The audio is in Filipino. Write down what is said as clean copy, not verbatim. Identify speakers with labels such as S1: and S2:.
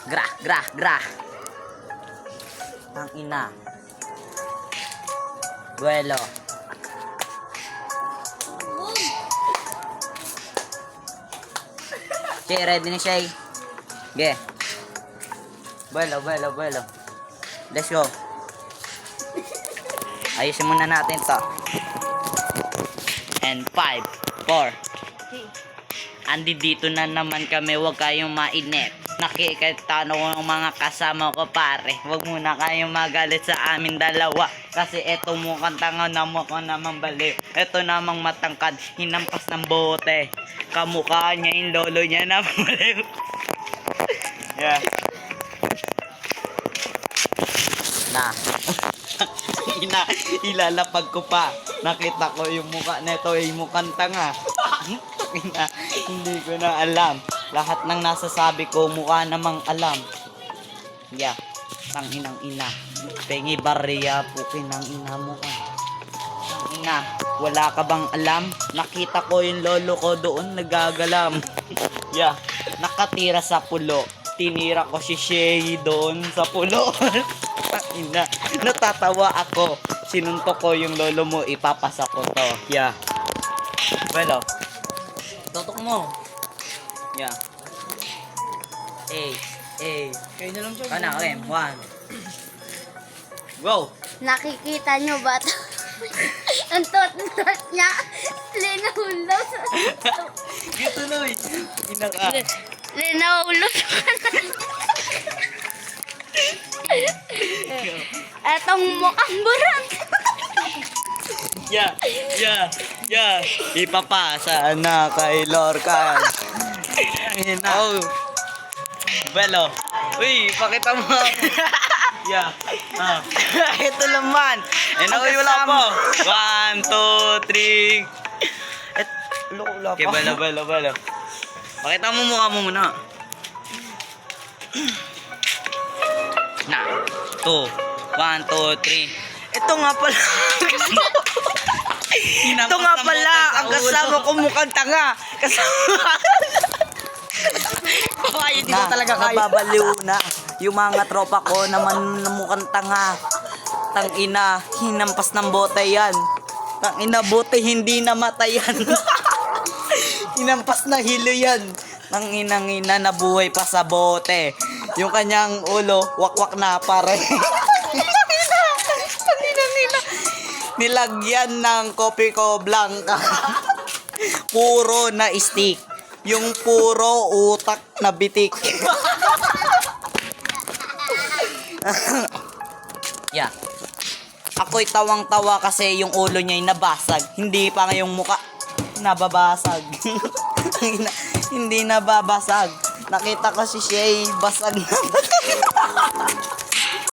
S1: Gra. Ang ina. Buelo. Okay, ready na siya. Okay. Buelo. Let's go. Ayusin muna natin to. And 5, 4. Andi dito na naman kami, huwag kayong mainip. Nakikita ko ng mga kasama ko pare. Huwag muna kayong magalit sa amin dalawa. Kasi eto mukhang tanga na mukhang namang baliw. Eto namang matangkad, hinampas ng bote. Kamukha niya yung lolo niya na baliw. Yeah. Na. Ilalapag ko pa. Nakita ko yung mukha nito ay mukhang tanga. Hindi ko na alam. Lahat ng nasasabi ko mukha namang alam. Yeah. Tanginang ina. Pengi bariya pukin ng ina mo ka. Ina, wala ka bang alam? Nakita ko yung lolo ko doon nagagalam. Yeah. Nakatira sa pulo. Tinira ko si Shay doon sa pulo. Ina, natatawa ako. Sinuntok ko yung lolo mo, ipapasa ko to. Yeah. Well, tutok mo. Yeah.
S2: Kayo na lang siya.
S1: Kana, okay. 1. Go.
S3: Nakikita nyo ba ito? Ang tot niya. Linahulog.
S1: Gito na eh. Ina ka.
S3: Linahulog. Etong mukhang burang.
S1: Yeah. Ipapasa na kay Lorcan. Oh. Belo. Uy, pakita mo. Yeah. Ito naman. Wala po. 1, 2, 3.
S2: Wala
S1: Okay,
S2: pa.
S1: belo. Pakita mo mukha mo muna. Na. 2. 1, 2, 3.
S2: Ito nga pala. Ito nga pala. Ang kasama ko mukhang tanga. Kasama. Ay, hindi ko talaga kaya.
S1: Nababaliw na. Yung mga tropa ko naman mukhang tanga. Tangina, hinampas ng bote yan. Tangina, bote hindi namatay yan. Hinampas na hilo yan. Tangina, nabuhay pa sa bote. Yung kanyang ulo, wakwak na pare. Nilagyan ng kopi ko blanca. Puro na stick. Yung puro utak na bitik. Yeah. Ako'y tawang-tawa kasi yung ulo niya'y nabasag. Hindi pa ngayong muka nababasag. Hindi nababasag. Nakita ko si Shay basag na.